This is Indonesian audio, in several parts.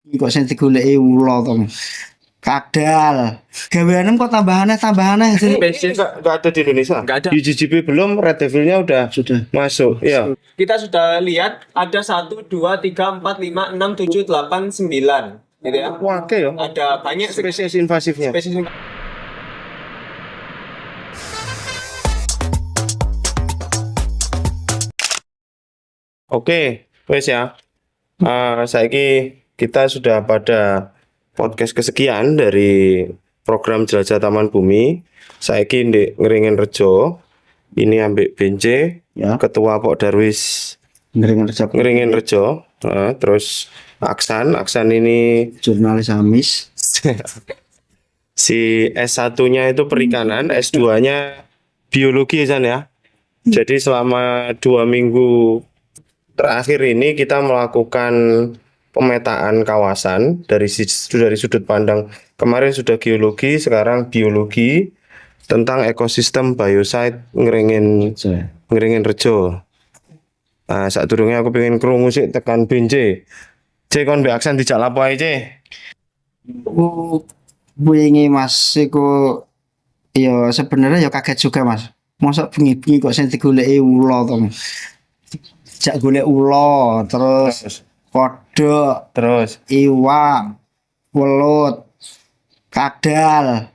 Kok sing digoleki ula to. Kadal. Gaweanem kok tambahannya sih. Spesies nggak ada di Indonesia. Nggak ada. UGGB belum, Red Devil-nya udah Sudah. masuk. Ya. Kita sudah lihat ada 1, 2, 3, 4, 5, 6, 7, 8, 9 gitu ya. Oke ya. Ada banyak Spesies invasifnya. spesies. Oke, wes ya. Saiki kita sudah pada podcast kesekian dari program Jelajah Taman Bumi. Saiki ndek Ngringin Rejo. Ini ambek BNC, Ya. Ketua Pok Darwis Ngringin Rejo. Terus Aksan ini Jurnalis Amis. si S1-nya itu perikanan, S2-nya biologi San ya. Jadi selama 2 minggu terakhir ini kita melakukan pemetaan kawasan dari sudut pandang kemarin sudah geologi, sekarang biologi tentang ekosistem biosite Ngringin Rejo. Nah, sadurunge aku pengen krungu sik tekan BNC. C kon mbek Aksan dijak lapo ae, C? Wingi Mas iku ya sebenarnya ya kaget juga Mas. Mosok bengi-bengi kok sing digoleki ula to. Jak golek ula, terus kodhok, Terus iwak, welut, kadal,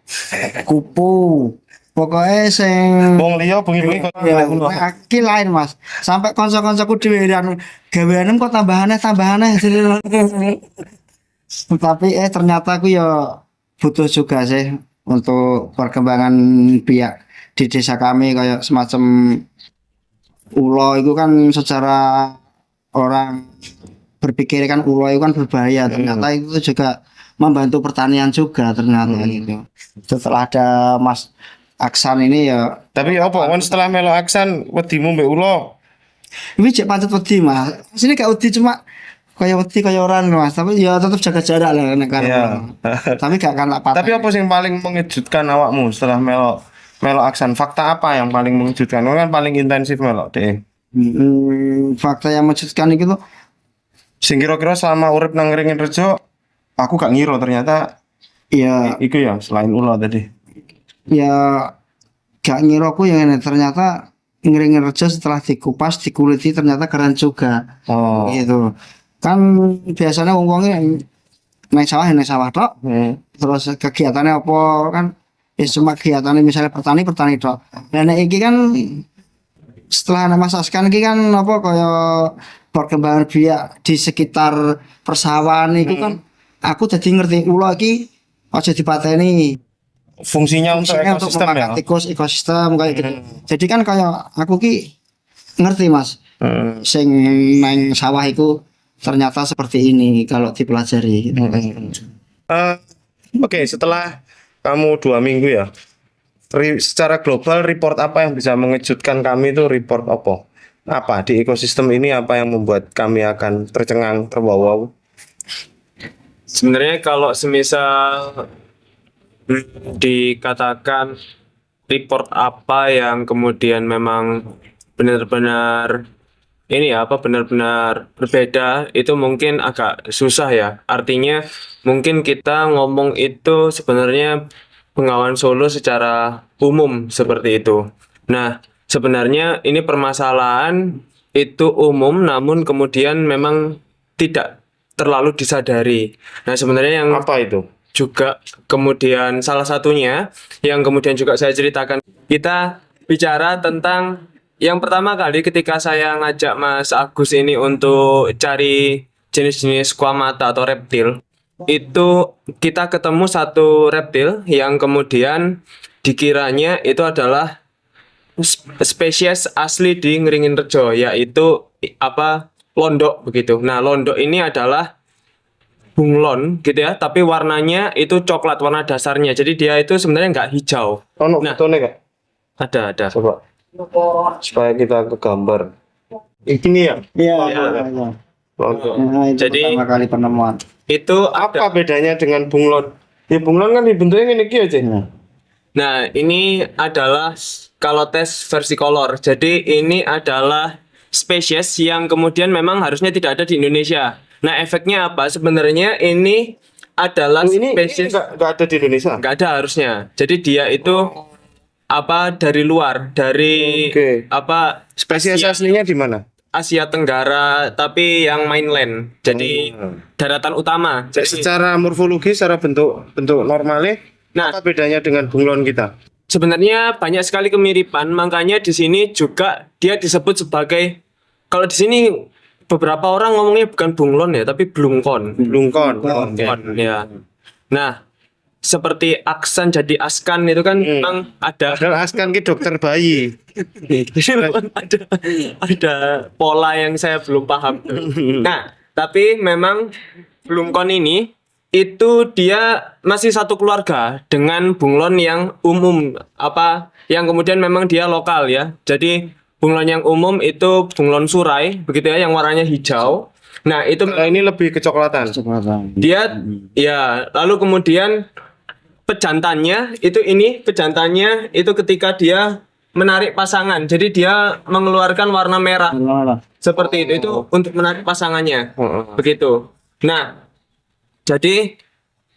kupu. Pokoknya sing wong liya bengi-bengi kok ya, golek ula. iki lain Mas. Sampai kanca-kancaku dhewe dan gaweanem kok tambahannya. Tapi ternyata aku ya butuh juga sih untuk perkembangan pihak di desa kami kayak semacam ulo itu kan secara orang berpikir kan ulo itu kan berbahaya, ternyata itu juga membantu pertanian juga ternyata gitu. Setelah ada Mas Aksan ini ya Tapi apa kon setelah melo Aksan wedimu mbek ula? ini cek pancet wedi Mas. Sini kayak wedi cuma kayak wedi kayak orang Mas, tapi ya tetap jaga jarak lah kan. Iya. Tapi gak kan patah. Tapi apa yang paling mengejutkan awakmu setelah melo Aksan? Fakta apa yang paling mengejutkan? Kan paling intensif melo deh. Fakta yang mengejutkan itu tuh Sing kira-kira selama urip nang Ngringin Rejo, aku gak ngira ternyata ya iku ya selain ula tadi. ya gak ngira aku yang ini ternyata Ngringin Rejo setelah dikupas dikuliti ternyata keren juga. Oh. Gitu. Kan biasanya wong-wongnya naik sawah tok. Terus kegiatannya apa kan ya cuma kegiatannya misalnya petani tok. Dan iki kan setelah nama Saskan iki kan apa kaya perkembangan biak di sekitar persawahan itu kan aku jadi ngerti ula iki aja dipateni. Fungsinya untuk Fungsinya untuk ekosistem ya. memakan ekosistem kayak gitu. Jadi kan kayak aku ki ngerti Mas. Sing nang sawah itu ternyata seperti ini kalau dipelajari. Oke, setelah kamu 2 minggu ya, secara global report apa yang bisa mengejutkan kami itu report apa? Apa di ekosistem ini apa yang membuat kami akan tercengang, terbawa? Sebenarnya kalau semisal dikatakan report apa yang kemudian memang benar-benar benar-benar berbeda, itu mungkin agak susah ya. Artinya mungkin kita ngomong itu sebenarnya Bengawan Solo secara umum seperti itu. Nah, sebenarnya ini permasalahan itu umum namun kemudian memang tidak terlalu disadari. Nah, sebenarnya yang Apa itu? juga kemudian salah satunya yang kemudian juga saya ceritakan, kita bicara tentang yang pertama kali ketika saya ngajak Mas Agus ini untuk cari jenis-jenis squamata atau reptil, itu kita ketemu satu reptil yang kemudian dikiranya itu adalah spesies asli di Ngringin Rejo, yaitu londok begitu. Nah, londok ini adalah bunglon gitu ya, tapi warnanya itu coklat, warna dasarnya. Jadi dia itu sebenarnya nggak hijau. Oh, Nah. fotonya kak? Ada. Coba. Supaya kita ke gambar. Ini ya? Iya. Lontong. Nah, itu Jadi- pertama kali penemuan. Itu Apa bedanya dengan bunglon? Ya bunglon kan bentuknya ini aja. Nah, ini adalah kalau tes versicolor. Jadi ini adalah spesies yang kemudian memang harusnya tidak ada di Indonesia. Nah, efeknya apa? Sebenarnya ini adalah Ini spesies nggak ada di Indonesia. nggak ada harusnya. Jadi dia itu apa dari luar, dari Oke. apa Spesies Asia, aslinya di mana? Asia Tenggara, tapi yang mainland. Jadi daratan utama. Jadi Secara morfologi, secara bentuk normalnya, Nah. apa bedanya dengan bunglon kita? sebenarnya banyak sekali kemiripan, makanya di sini juga dia disebut sebagai kalau di sini beberapa orang ngomongnya bukan bunglon ya, tapi blungkon. Blungkon. Blungkon ya. Nah, seperti aksan jadi askan itu kan memang ada Padahal Askan ki dokter bayi. ada pola yang saya belum paham. Nah, tapi memang blungkon ini itu dia masih satu keluarga dengan bunglon yang umum apa yang kemudian memang dia lokal ya. Jadi bunglon yang umum itu bunglon surai begitu ya yang warnanya hijau. Nah, itu Nah, ini lebih kecoklatan. dia ya lalu kemudian pejantannya itu ketika dia menarik pasangan. Jadi dia mengeluarkan warna merah seperti itu untuk menarik pasangannya. Begitu. Nah, jadi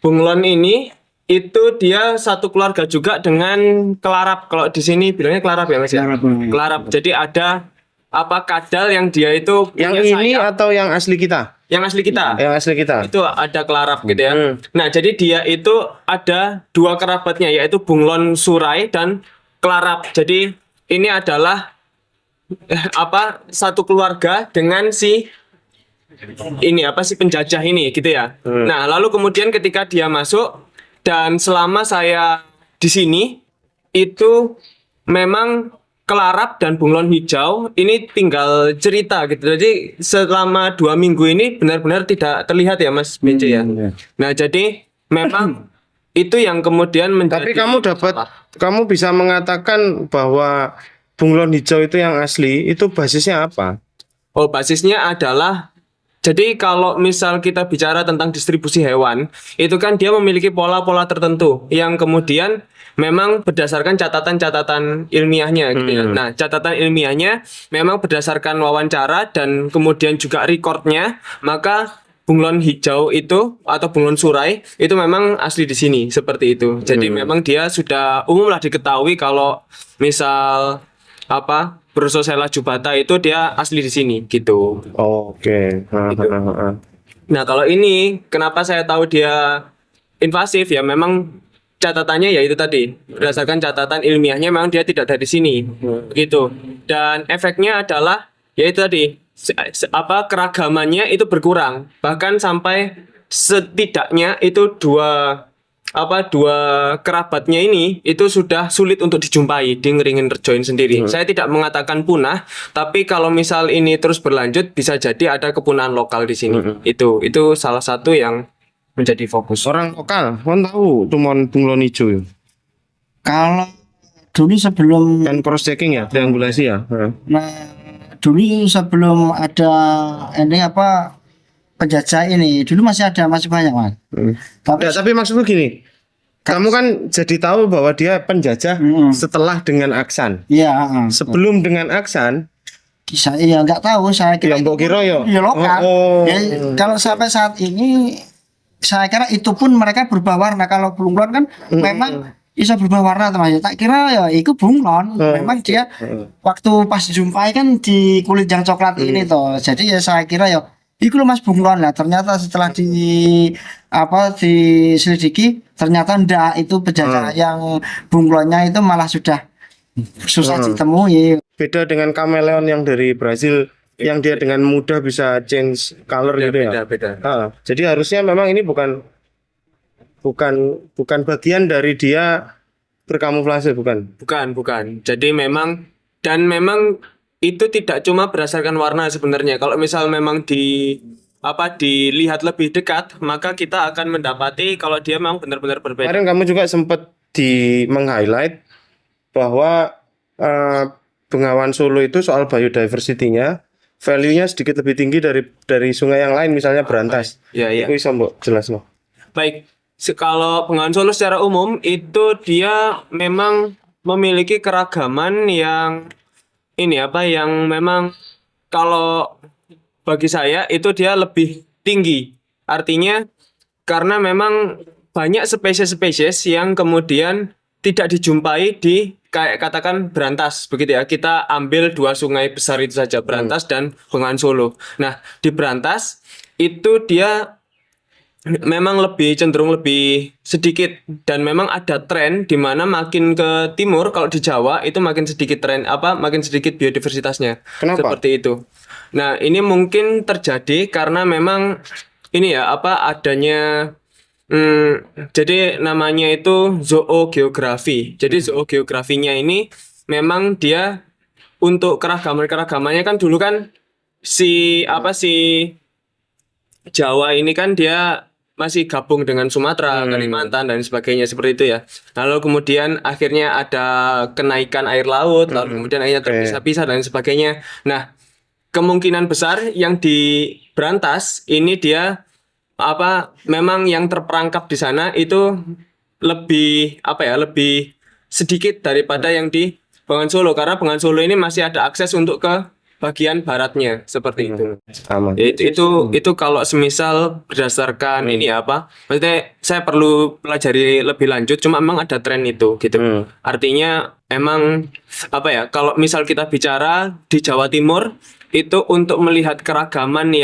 bunglon ini itu dia satu keluarga juga dengan kelarap. Kalau di sini bilangnya kelarap ya Mas ya? Kelarap. Jadi ada apa kadal yang dia itu Yang punya ini sayap. atau yang asli kita? Yang asli kita. Yang asli kita. Itu ada kelarap gitu ya. Nah, jadi dia itu ada dua kerabatnya yaitu bunglon surai dan kelarap. Jadi ini adalah apa satu keluarga dengan si penjajah ini gitu ya. Nah, lalu kemudian ketika dia masuk dan selama saya di sini itu memang kelarap dan bunglon hijau ini tinggal cerita gitu. Jadi selama 2 minggu ini benar-benar tidak terlihat ya Mas Bence ya. Nah, jadi memang itu yang kemudian menjadi Tapi kamu bisa mengatakan bahwa bunglon hijau itu yang asli, itu basisnya apa? Oh, basisnya adalah jadi kalau misal kita bicara tentang distribusi hewan, itu kan dia memiliki pola-pola tertentu yang kemudian memang berdasarkan catatan-catatan ilmiahnya gitu ya. Nah, catatan ilmiahnya memang berdasarkan wawancara dan kemudian juga recordnya, maka bunglon hijau itu atau bunglon surai itu memang asli di sini seperti itu. Jadi memang dia sudah umum lah diketahui kalau misal apa Brussosella jubata itu dia asli di sini gitu. Oke. Nah, kalau ini kenapa saya tahu dia invasif ya memang catatannya ya itu tadi berdasarkan catatan ilmiahnya memang dia tidak dari sini gitu. Dan efeknya adalah ya itu tadi keragamannya itu berkurang bahkan sampai setidaknya itu dua kerabatnya ini itu sudah sulit untuk dijumpai di Ngeringin Rejoin sendiri. Saya tidak mengatakan punah, tapi kalau misal ini terus berlanjut bisa jadi ada kepunahan lokal di sini. Itu salah satu yang menjadi fokus. Orang lokal, kan tahu tumon bunglon hijau. Kalau dulu sebelum Kan cross checking ya, triangulasi ya. nah dulu sebelum ada ini apa penjajah ini dulu masih banyak Mas. Tapi maksudku gini, kamu kan jadi tahu bahwa dia penjajah setelah dengan aksan. Iya, Sebelum dengan aksan, saya ya nggak tahu saya kira ya mbok kira ya. ya lokal. Ya, kalau sampai saat ini saya kira itu pun mereka berubah warna. Kalau bunglon kan memang bisa berubah warna teman. Tak kira ya itu bunglon. Memang dia waktu pas jumpai kan di kulit yang coklat ini toh. Jadi ya saya kira ya itu loh Mas bunglon lah. Ternyata setelah diselidiki ternyata ndak itu penjajah yang bunglonnya itu malah sudah susah ditemui. Beda dengan kameleon yang dari Brazil yang dia dengan mudah bisa change color gitu ya. Beda. Jadi harusnya memang ini bukan bagian dari dia berkamuflase, bukan. Bukan. Jadi memang itu tidak cuma berdasarkan warna sebenarnya. Kalau misal memang dilihat lebih dekat, maka kita akan mendapati kalau dia memang benar-benar berbeda. Kemarin kamu juga sempat meng-highlight bahwa Bengawan Solo itu soal biodiversity-nya value-nya sedikit lebih tinggi dari sungai yang lain, misalnya Berantas. Iya. Itu bisa mbok jelas no. Baik, kalau Bengawan Solo secara umum itu dia memang memiliki keragaman yang yang memang kalau bagi saya itu dia lebih tinggi. Artinya karena memang banyak spesies-spesies yang kemudian tidak dijumpai di kayak katakan Brantas begitu ya. Kita ambil dua sungai besar itu saja, Brantas dan Bengawan Solo. Nah, di Brantas itu dia memang lebih cenderung lebih sedikit, dan memang ada tren di mana makin ke timur kalau di Jawa itu makin sedikit makin sedikit biodiversitasnya. Kenapa? Seperti itu. Nah, ini mungkin terjadi karena memang ini ya adanya jadi namanya itu zoogeografi. Jadi zoogeografinya ini memang dia untuk keragamannya kan dulu kan si Jawa ini kan dia masih gabung dengan Sumatera, Kalimantan dan sebagainya seperti itu ya. Lalu kemudian akhirnya ada kenaikan air laut, lalu kemudian akhirnya terpisah-pisah dan sebagainya. Nah, kemungkinan besar yang di Brantas ini dia memang yang terperangkap di sana itu lebih lebih sedikit daripada yang di Bengawan Solo, karena Bengawan Solo ini masih ada akses untuk ke bagian baratnya seperti itu. Aman. Itu kalau semisal berdasarkan ini maksudnya saya perlu pelajari lebih lanjut, cuma memang ada tren itu gitu. Artinya emang kalau misal kita bicara di Jawa Timur itu untuk melihat keragaman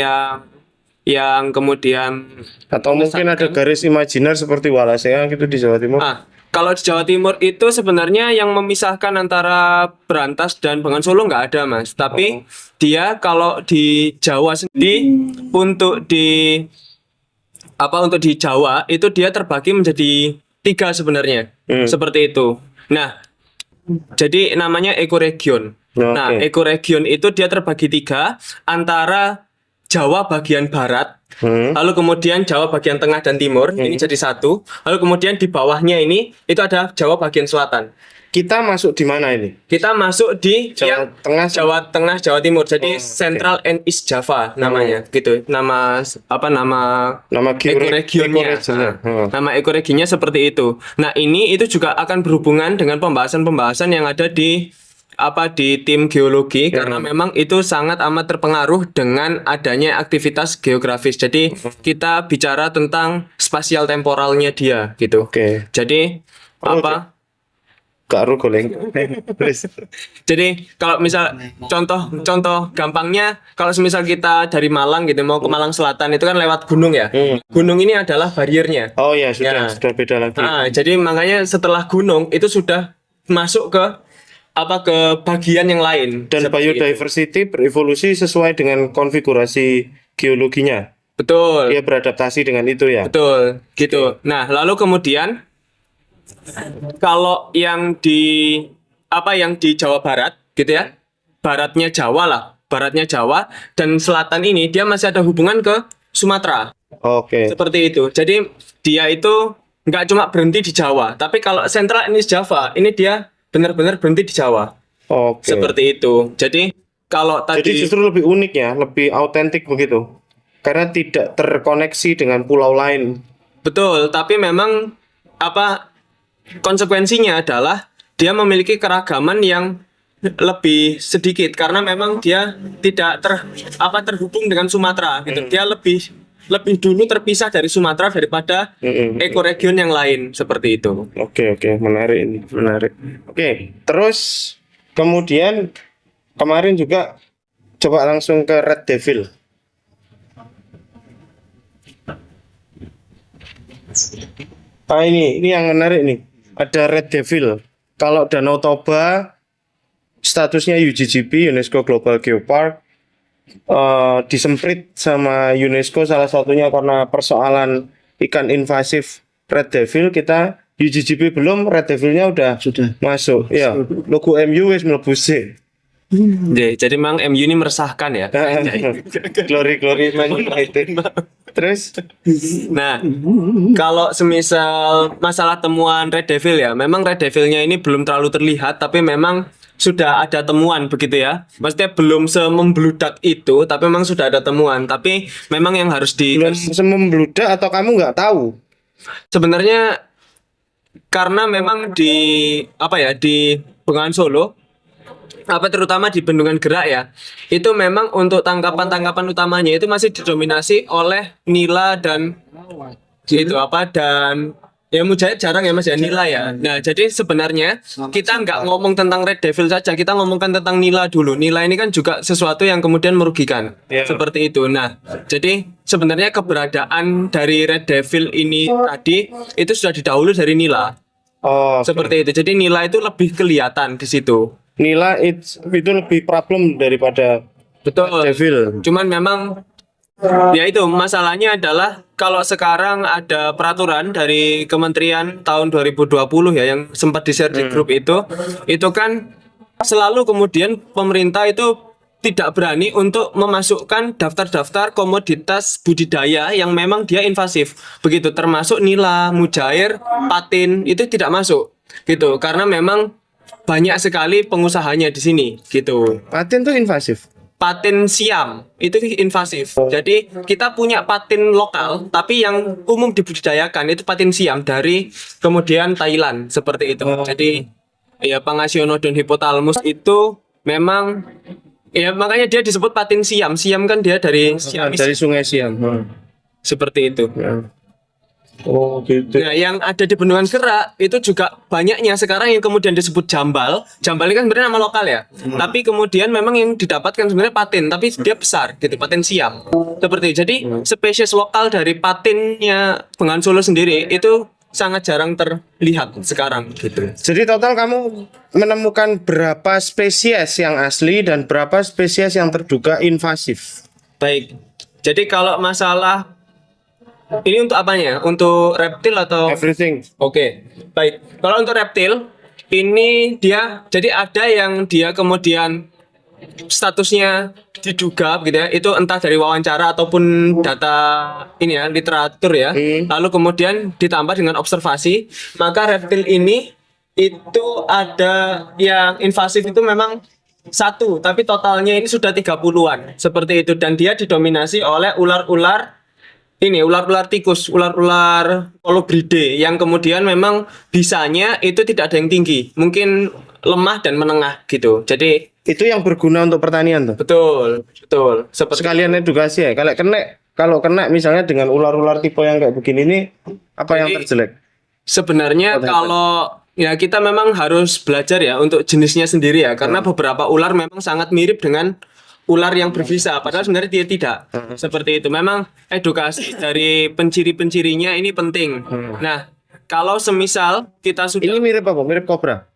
yang kemudian Atau mungkin ada garis imajiner seperti Walaseang gitu di Jawa Timur. Kalau di Jawa Timur itu sebenarnya yang memisahkan antara Brantas dan Bengawan Solo nggak ada, Mas. Tapi dia kalau di Jawa sendiri untuk di Jawa itu dia terbagi menjadi 3 sebenarnya. Seperti itu. Nah, jadi namanya ekoregion. Nah, ekoregion itu dia terbagi 3 antara Jawa bagian barat, lalu kemudian Jawa bagian tengah dan timur, ini jadi 1. Lalu kemudian di bawahnya ini itu ada Jawa bagian selatan. Kita masuk di mana ini? Kita masuk di Jawa Tengah, Jawa Tengah, Jawa Timur. Jadi Central and East Java namanya, gitu. Nama ekoregionnya. Nama ekoregionnya seperti itu. Nah, itu juga akan berhubungan dengan pembahasan-pembahasan yang ada di tim geologi, karena memang itu sangat amat terpengaruh dengan adanya aktivitas geografis. Jadi kita bicara tentang spasial temporalnya dia gitu. Jadi jadi kalau misal contoh gampangnya, kalau misal kita dari Malang gitu mau ke Malang Selatan itu kan lewat gunung ya. Gunung ini adalah bariernya. Oh ya, sudah beda lagi. Jadi makanya setelah gunung itu sudah masuk ke bagian yang lain. Dan biodiversity berevolusi sesuai dengan konfigurasi geologinya. Betul. Dia beradaptasi dengan itu ya. Betul, gitu. Nah, lalu kemudian kalau yang di Jawa Barat gitu ya. Baratnya Jawa dan selatan ini dia masih ada hubungan ke Sumatera. Seperti itu. Jadi dia itu nggak cuma berhenti di Jawa, tapi kalau Central and East Java ini dia benar-benar berhenti di Jawa. Seperti itu. Jadi jadi justru lebih unik ya, lebih autentik begitu. Karena tidak terkoneksi dengan pulau lain. Betul, tapi memang konsekuensinya adalah dia memiliki keragaman yang lebih sedikit karena memang dia tidak terhubung dengan Sumatera gitu. Dia lebih dulu terpisah dari Sumatera daripada ekoregion yang lain seperti itu. Oke, menarik ini, menarik. Terus kemudian kemarin juga coba langsung ke Red Devil. Ini yang menarik nih. Ada Red Devil. Kalau Danau Toba statusnya UGGP, UNESCO Global Geopark. Disemprit sama UNESCO salah satunya karena persoalan ikan invasif Red Devil. Kita UGGP belum, Red Devilnya sudah masuk. Ya, logo MU wis mlebu sih. Jadi memang MU ini meresahkan ya. Glory Man United. Terus nah, kalau semisal masalah temuan Red Devil ya, memang Red Devilnya ini belum terlalu terlihat, tapi memang sudah ada temuan begitu ya. Maksudnya belum semembludak itu, tapi memang sudah ada temuan. Tapi memang yang harus belum semembludak atau kamu nggak tahu? Sebenarnya karena memang di Bengawan Solo terutama di bendungan gerak ya, itu memang untuk tangkapan utamanya itu masih didominasi oleh nila dan dan ya mujair jarang ya Mas ya, nila ya. Nah, jadi sebenarnya kita nggak ngomong tentang red devil saja, kita ngomongkan tentang nila dulu. Nila ini kan juga sesuatu yang kemudian merugikan. Seperti itu. Nah, jadi sebenarnya keberadaan dari red devil ini tadi itu sudah didahului dari nila. Oh, Seperti itu. Jadi nila itu lebih kelihatan di situ. nila itu lebih problem daripada Betul. devil. Cuman memang ya itu masalahnya adalah kalau sekarang ada peraturan dari Kementerian tahun 2020 ya yang sempat di-share di grup itu kan selalu kemudian pemerintah itu tidak berani untuk memasukkan daftar-daftar komoditas budidaya yang memang dia invasif. Begitu termasuk nila, mujair, patin itu tidak masuk gitu karena memang banyak sekali pengusahanya di sini gitu. Patin tuh invasif. Patin siam itu invasif. Jadi kita punya patin lokal, tapi yang umum dibudidayakan itu patin siam dari kemudian Thailand seperti itu. Jadi ya Pangasionodon hypothalamus itu memang ya makanya dia disebut patin siam. Siam kan dia dari Siamis Dari Sungai Siam. seperti itu. Ya. Oh gitu. Nah, yang ada di bendungan gerak itu juga banyaknya sekarang yang kemudian disebut jambal. Jambal ini kan sebenarnya nama lokal ya. Tapi kemudian memang yang didapatkan sebenarnya patin, tapi dia besar gitu, patin siam. Seperti itu. Jadi spesies lokal dari patinnya Bengawan Solo sendiri itu sangat jarang terlihat sekarang gitu. Jadi total kamu menemukan berapa spesies yang asli dan berapa spesies yang terduga invasif? Baik. Jadi kalau masalah ini untuk apanya? Untuk reptil atau Everything. Oke, baik. Kalau untuk reptil, ini dia, jadi ada yang dia kemudian statusnya diduga gitu ya, itu entah dari wawancara ataupun data ini ya, literatur ya. Lalu kemudian ditambah dengan observasi, maka reptil ini itu ada yang invasif itu memang satu, tapi totalnya ini sudah 30-an. Seperti itu, dan dia didominasi oleh ular-ular tikus, ular-ular Colubridae yang kemudian memang bisanya itu tidak ada yang tinggi, mungkin lemah dan menengah gitu. Jadi Itu yang berguna untuk pertanian tuh. betul. Seperti Sekalian edukasi ya. Kalau kena misalnya dengan ular-ular tipe yang kayak begini ini apa yang Jadi, terjelek? sebenarnya kalau ya kita memang harus belajar ya untuk jenisnya sendiri ya, karena beberapa ular memang sangat mirip dengan ular yang berbisa, padahal sebenarnya dia tidak. Seperti itu. Memang edukasi dari penciri-pencirinya ini penting. Nah, kalau semisal kita sudah Ini mirip apa? Mirip kobra.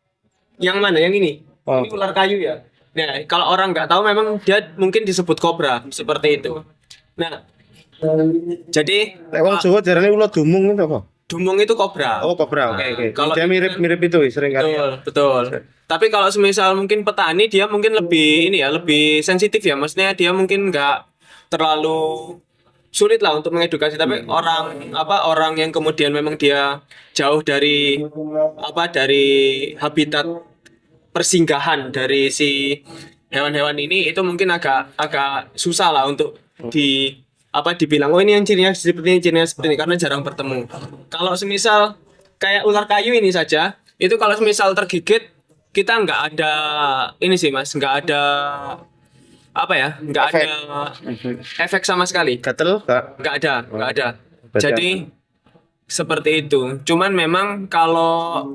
yang mana? Yang ini? Oh. Ini ular kayu ya. Nah, kalau orang nggak tahu memang dia mungkin disebut kobra seperti itu. Nah, jadi Wong Jawa jarane ular dumung itu apa? dumung itu kobra. Oh, kobra. Oke. Kalau Dia mirip itu sering kali. betul. Tapi kalau semisal mungkin petani dia mungkin lebih lebih sensitif ya. Maksudnya dia mungkin nggak terlalu sulit lah untuk mengedukasi. Tapi orang yang kemudian memang dia jauh dari dari habitat persinggahan dari si hewan-hewan ini itu mungkin agak susah lah untuk dibilang oh ini yang cirinya seperti ini karena jarang bertemu. Kalau semisal kayak ular kayu ini saja itu kalau semisal tergigit kita nggak ada ini sih Mas, nggak ada nggak Efek. ada efek sama sekali, Gatel enggak? nggak ada. Berarti Jadi seperti itu. Cuman memang kalau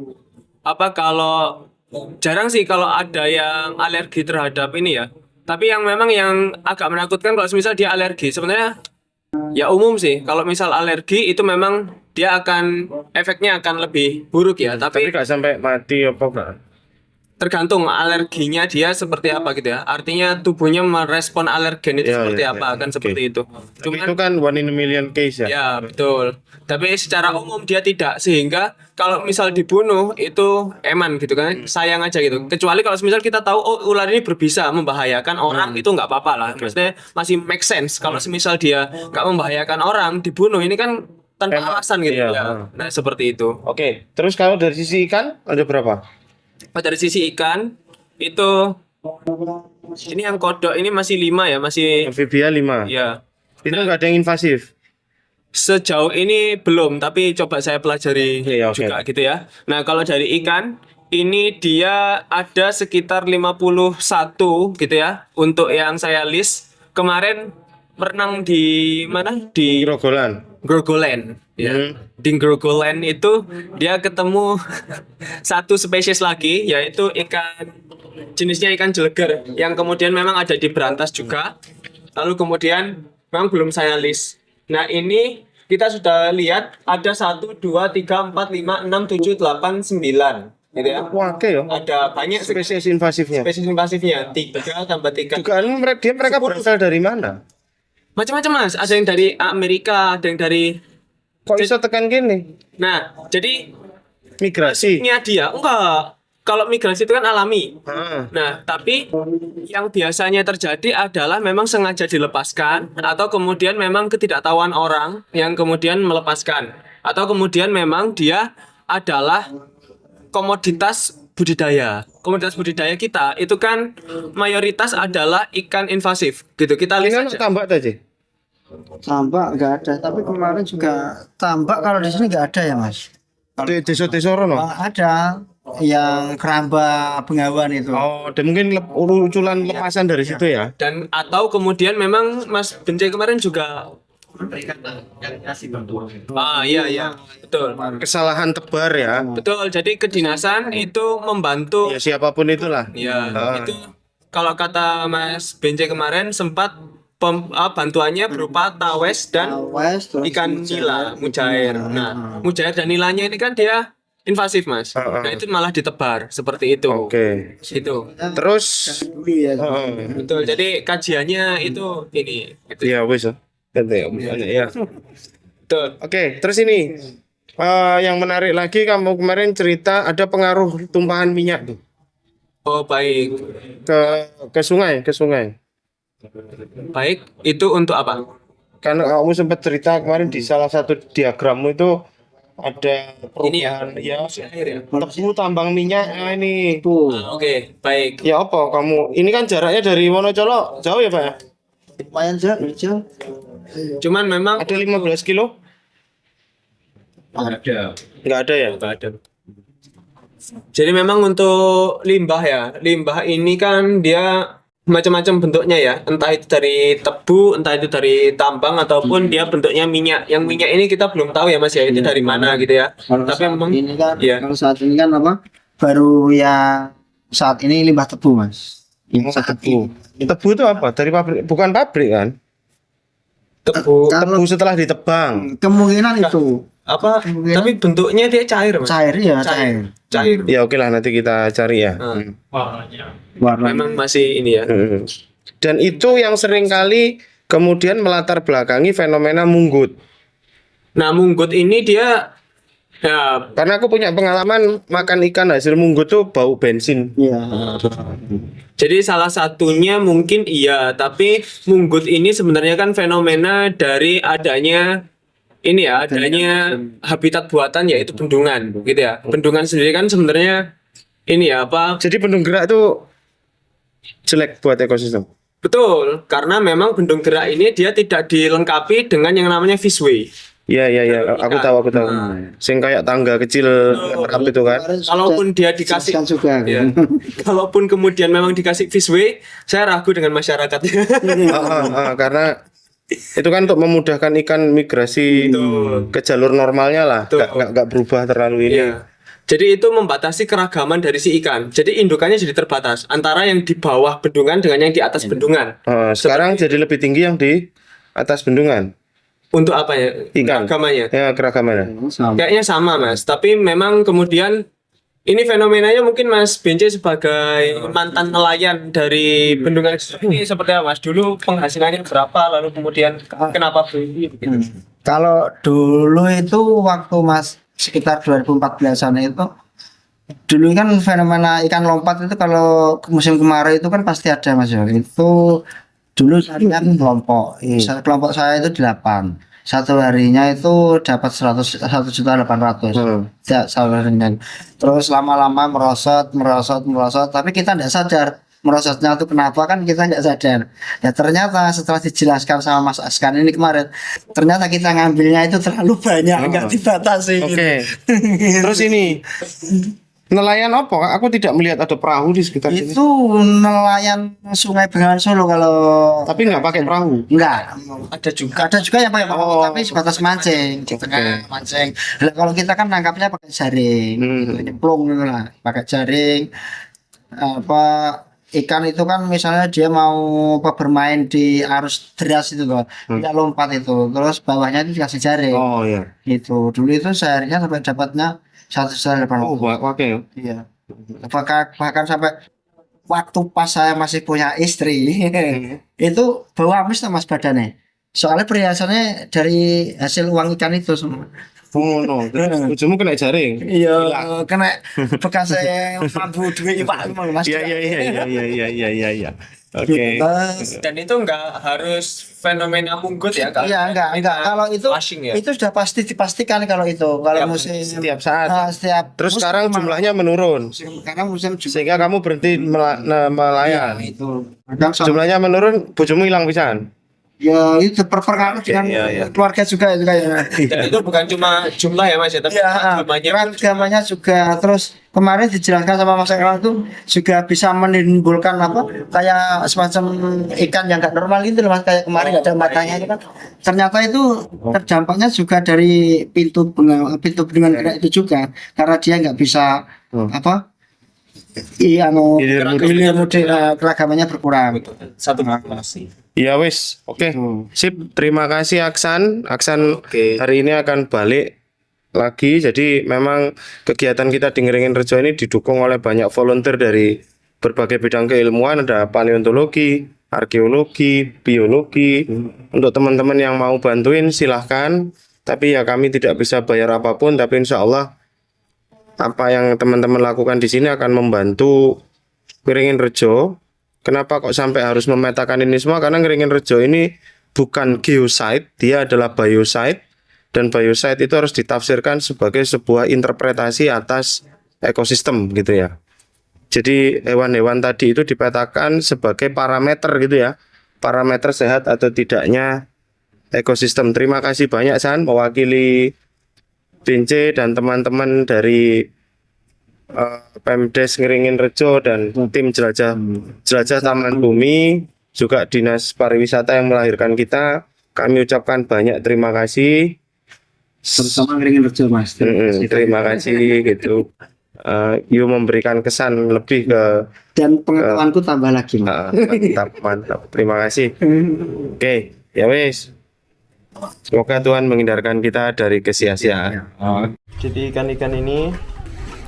jarang sih kalau ada yang alergi terhadap ini ya. Tapi yang memang yang agak menakutkan kalau misal dia alergi, sebenarnya ya umum sih. Kalau misal alergi itu memang dia efeknya akan lebih buruk ya. Tapi Tapi enggak sampai mati apa enggak? tergantung alerginya dia seperti apa gitu ya. Artinya tubuhnya merespon alergen itu Ya, seperti ya, apa, ya. akan Oke. seperti itu. Tapi itu kan one in a million case ya. Ya, betul. Tapi secara umum dia tidak, sehingga kalau misal dibunuh itu eman gitu kan, sayang aja gitu. Kecuali kalau misal kita tahu oh ular ini berbisa membahayakan orang itu nggak apa-apa lah. Maksudnya masih make sense. Kalau misal dia nggak membahayakan orang dibunuh ini kan tanpa Eman. alasan gitu Iya. ya. Nah, seperti itu. Oke, terus kalau dari sisi ikan ada berapa? Dari sisi ikan itu ini yang kodok ini masih 5 ya, masih Amphibia 5. ya. Itu enggak ada yang invasif. Sejauh ini belum, tapi coba saya pelajari Iya, oke. juga gitu ya. Nah, kalau dari ikan ini dia ada sekitar 51 gitu ya untuk yang saya list. Kemarin berenang di mana? Di Grogolan. Grogoland ya. Di Grogoland itu dia ketemu satu spesies lagi, yaitu ikan jenisnya ikan jeleger yang kemudian memang ada di Berantas juga. Lalu kemudian memang belum saya list. Nah, ini kita sudah lihat ada 1 2 3 4 5 6 7 8 9 gitu ya. Oke ya. Ada banyak Spesies invasifnya. spesies invasifnya, 3 tambah 3. Dugaan mereka berasal dari mana? Macam-macam Mas, ada yang dari Amerika, ada yang dari Kok bisa tekan gini? Nah, jadi Migrasi. dia enggak. Kalau migrasi itu kan alami. Ah. Nah, tapi yang biasanya terjadi adalah memang sengaja dilepaskan atau kemudian memang ketidaktahuan orang yang kemudian melepaskan atau kemudian memang dia adalah komoditas budidaya. Komoditas budidaya kita itu kan mayoritas adalah ikan invasif gitu. Kita Ini lihat kan saja. tambak tadi. Tambak nggak ada, tapi kemarin juga tambak kalau di sini nggak ada ya Mas. Di desa-desa rono. Ada yang keramba bengawan itu. Oh, dan mungkin uculan lepasan dari situ ya. Dan atau kemudian memang Mas Bence kemarin juga iya betul. Kesalahan tebar ya. Betul, jadi kedinasan itu membantu Ya siapapun itulah. ya Ah. itu kalau kata Mas Bence kemarin sempat bantuannya berupa tawes dan West, terus ikan nila mujair. Nah, mujair dan nilanya ini kan dia invasif Mas. Nah, itu malah ditebar seperti itu. Oke. Itu. Terus dulu ya. Betul. Jadi kajiannya itu ini gitu. ya wis. Ya. Betul. Oke, terus ini yang menarik lagi kamu kemarin cerita ada pengaruh tumpahan minyak tuh Oh, baik. ke sungai. Baik, itu untuk apa? Karena kamu sempat cerita kemarin di salah satu diagrammu itu ada perubahan ya Air ya. tebu tambang minyak ini. Tuh, Oke, baik. Ya apa kamu? Ini kan jaraknya dari Wonocolo jauh ya, Pak ya? lumayan jauh. Cuman memang Ada 15 kilo? Nggak ada ya? nggak ada. Jadi memang untuk limbah ya, limbah ini kan dia macam-macam bentuknya ya, entah itu dari tebu, entah itu dari tambang ataupun dia bentuknya minyak. Yang minyak ini kita belum tahu ya Mas ya, itu dari mana gitu ya. Kalau Tapi saat memang ini kan, iya. kalau saat ini kan apa? Baru yang saat ini limbah tebu Mas. Yang saat Tebu. Tebu itu apa? Dari pabrik? Bukan pabrik kan? tebu Kalau Tebu setelah ditebang. kemungkinan itu apa? Kemungkinan- Tapi bentuknya dia cair Mas. cair ya, cair. Cair. Ya oke lah nanti kita cari ya. Warna Memang masih ini ya. Dan itu yang sering kali kemudian melatar belakangi fenomena munggut. Nah, munggut ini dia ya Karena aku punya pengalaman makan ikan hasil munggut tuh bau bensin. Iya. jadi salah satunya mungkin iya, tapi munggut ini sebenarnya kan fenomena dari adanya ini ya, adanya habitat buatan yaitu bendungan gitu ya. Bendungan sendiri kan sebenarnya ini ya apa? Jadi bendung gerak tuh jelek buat ekosistem. Betul, karena memang bendung gerak ini dia tidak dilengkapi dengan yang namanya fishway. Iya. Aku tahu. Sing kayak tangga kecil merap itu kan. Kalaupun dia dikasih Jelaskan juga. ya, kalaupun kemudian memang dikasih fishway, saya ragu dengan masyarakatnya. Karena itu kan untuk memudahkan ikan migrasi ke jalur normalnya lah, nggak berubah terlalu ini. Iya. Jadi itu membatasi keragaman dari si ikan. Jadi indukannya jadi terbatas antara yang di bawah bendungan dengan yang di atas bendungan. Sekarang jadi lebih tinggi yang di atas bendungan. Untuk apa ya? Ikan. Keragamannya. Ya keragamannya. Sama. Kayaknya sama Mas. Tapi memang kemudian ini fenomenanya mungkin Mas Bence sebagai mantan nelayan dari bendungan ini seperti apa Mas? Dulu penghasilannya berapa? Lalu kemudian kenapa berhenti? Gitu. Kalau dulu itu waktu Mas sekitar 2014-an itu dulu kan fenomena ikan lompat itu kalau musim kemarau itu kan pasti ada Mas ya. Itu dulu kan kelompok. Kelompok saya itu 8. Satu harinya itu dapat 100.800.000. Ya, satu harinya. Terus lama-lama merosot, tapi kita tidak sadar merosotnya itu kenapa, kan kita nggak sadar. Ya ternyata setelah dijelaskan sama Mas Askan ini kemarin, ternyata kita ngambilnya itu terlalu banyak, nggak dibatasi. Oke. Terus ini Nelayan apa, Kak? Aku tidak melihat ada perahu di sekitar sini. Itu nelayan Sungai Bengawan Solo kalau Tapi nggak pakai perahu. enggak. Ada juga yang pakai perahu Oh. tapi sebatas mancing, di tengah mancing. Lah, kalau kita kan nangkapnya pakai jaring, gitu, nyemplung gitu lah, pakai jaring. Apa ikan itu kan misalnya dia mau bermain di arus deras itu loh, dia lompat itu, terus bawahnya itu dikasih jaring. Oh iya. Gitu. Dulu itu seharinya sampai dapatnya 1,8 Oh, pakai ya. Iya. Bahkan sampai waktu pas saya masih punya istri, itu bawa amis sama mas badannya. Soalnya perhiasannya dari hasil uang ikan itu semua. Oh no, terus ujungmu kena jaring. Iya, kena bekas mampu duit Pak mas. Iya iya iya iya iya iya iya iya iya. Oke. Dan itu nggak harus fenomena munggut ya Kak? Iya, enggak. Kalau itu Flashing ya? itu sudah pasti dipastikan kalau itu. Kalau Tiap- musim Setiap saat. setiap Terus musim sekarang memang- jumlahnya menurun. sekarang musim juga Sehingga kamu berhenti melayan. itu. Kadang Jumlahnya menurun, bojomu hilang pisan. ya itu berpengaruh dengan iya, iya. keluarga juga itu kayaknya. Dan itu bukan cuma jumlah ya Mas ya, tapi Iya, agamanya agamanya juga. Terus kemarin dijelaskan sama Mas Ekrang itu juga bisa menimbulkan apa kayak semacam ikan yang nggak normal gitu loh Mas, kayak kemarin nggak ada matanya itu kan. Ternyata itu terdampaknya juga dari pintu bendungan gerak itu juga karena dia nggak bisa apa hilir mudik keragamannya berkurang. satu populasi. Ya wis, oke. Sip, terima kasih Aksan. Aksan hari ini akan balik lagi. Jadi memang kegiatan kita di Ngeringin Rejo ini didukung oleh banyak volunteer dari berbagai bidang keilmuan. Ada paleontologi, arkeologi, biologi. Untuk teman-teman yang mau bantuin silahkan. Tapi ya kami tidak bisa bayar apapun. Tapi insya Allah apa yang teman-teman lakukan di sini akan membantu Ngeringin Rejo. Kenapa kok sampai harus memetakan ini semua? Karena Ngeringin Rejo ini bukan geosite, dia adalah biosite. Dan biosite itu harus ditafsirkan sebagai sebuah interpretasi atas ekosistem gitu ya. Jadi hewan-hewan tadi itu dipetakan sebagai parameter gitu ya. Parameter sehat atau tidaknya ekosistem. Terima kasih banyak San, mewakili Bince dan teman-teman dari Pemdes Ngeringin Rejo dan tim jelajah Taman Bumi, juga Dinas Pariwisata yang melahirkan kita. Kami ucapkan banyak terima kasih. Terutama Ngeringin Rejo Mas. Terima kasih gitu. You memberikan kesan lebih ke Dan pengetahuanku tambah lagi Mas. mantap. Terima kasih. Oke, ya wes. Semoga Tuhan menghindarkan kita dari kesia-siaan. Jadi ikan-ikan ini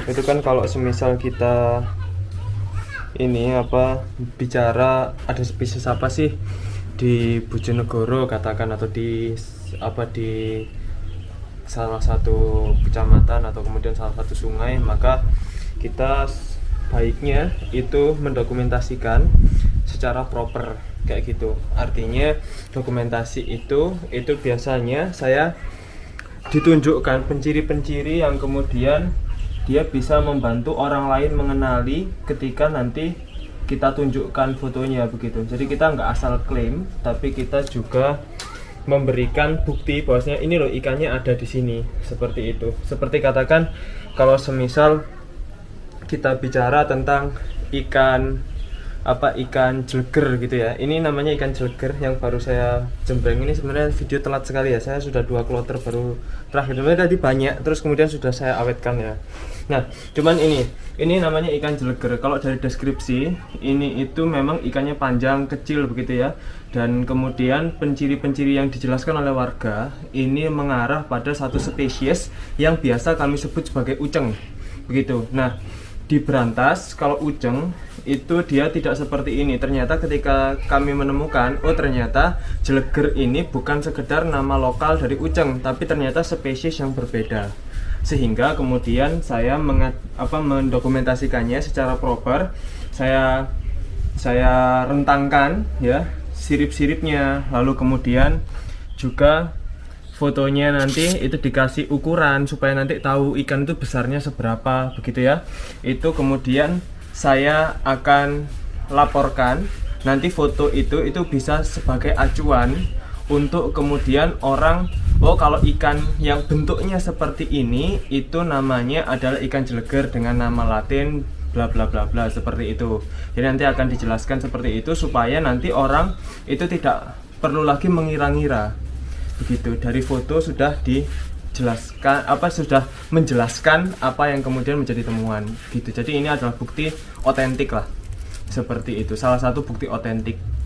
itu kan kalau semisal kita ini apa bicara ada spesies apa sih di Bojonegoro katakan atau di salah satu kecamatan atau kemudian salah satu sungai, maka kita baiknya itu mendokumentasikan secara proper kayak gitu. Artinya dokumentasi itu biasanya saya ditunjukkan penciri-penciri yang kemudian dia bisa membantu orang lain mengenali ketika nanti kita tunjukkan fotonya begitu. Jadi kita nggak asal klaim, tapi kita juga memberikan bukti bahwasanya ini loh ikannya ada di sini, seperti itu. Seperti katakan kalau semisal kita bicara tentang ikan jeleger gitu ya. Ini namanya ikan jeleger yang baru saya jembreng. Ini sebenarnya video telat sekali ya. Saya sudah 2 kloter baru terakhir. Sebenarnya tadi banyak, terus kemudian sudah saya awetkan ya. Nah, cuman ini namanya ikan jeleger. Kalau dari deskripsi, ini itu memang ikannya panjang, kecil begitu ya. Dan kemudian penciri-penciri yang dijelaskan oleh warga ini mengarah pada satu spesies yang biasa kami sebut sebagai uceng. Begitu. Nah, di Berantas kalau uceng itu dia tidak seperti ini. Ternyata ketika kami menemukan, oh ternyata jeleger ini bukan sekedar nama lokal dari uceng, tapi ternyata spesies yang berbeda. Sehingga kemudian saya mendokumentasikannya secara proper. Saya rentangkan ya sirip-siripnya, lalu kemudian juga fotonya nanti itu dikasih ukuran supaya nanti tahu ikan itu besarnya seberapa begitu ya. Itu kemudian saya akan laporkan, nanti foto itu bisa sebagai acuan untuk kemudian orang, oh kalau ikan yang bentuknya seperti ini itu namanya adalah ikan jeleger dengan nama Latin bla bla bla bla, seperti itu. Jadi nanti akan dijelaskan seperti itu supaya nanti orang itu tidak perlu lagi mengira-ngira. Begitu, dari foto sudah dijelaskan sudah menjelaskan apa yang kemudian menjadi temuan gitu. Jadi ini adalah bukti otentik lah. Seperti itu, salah satu bukti otentik.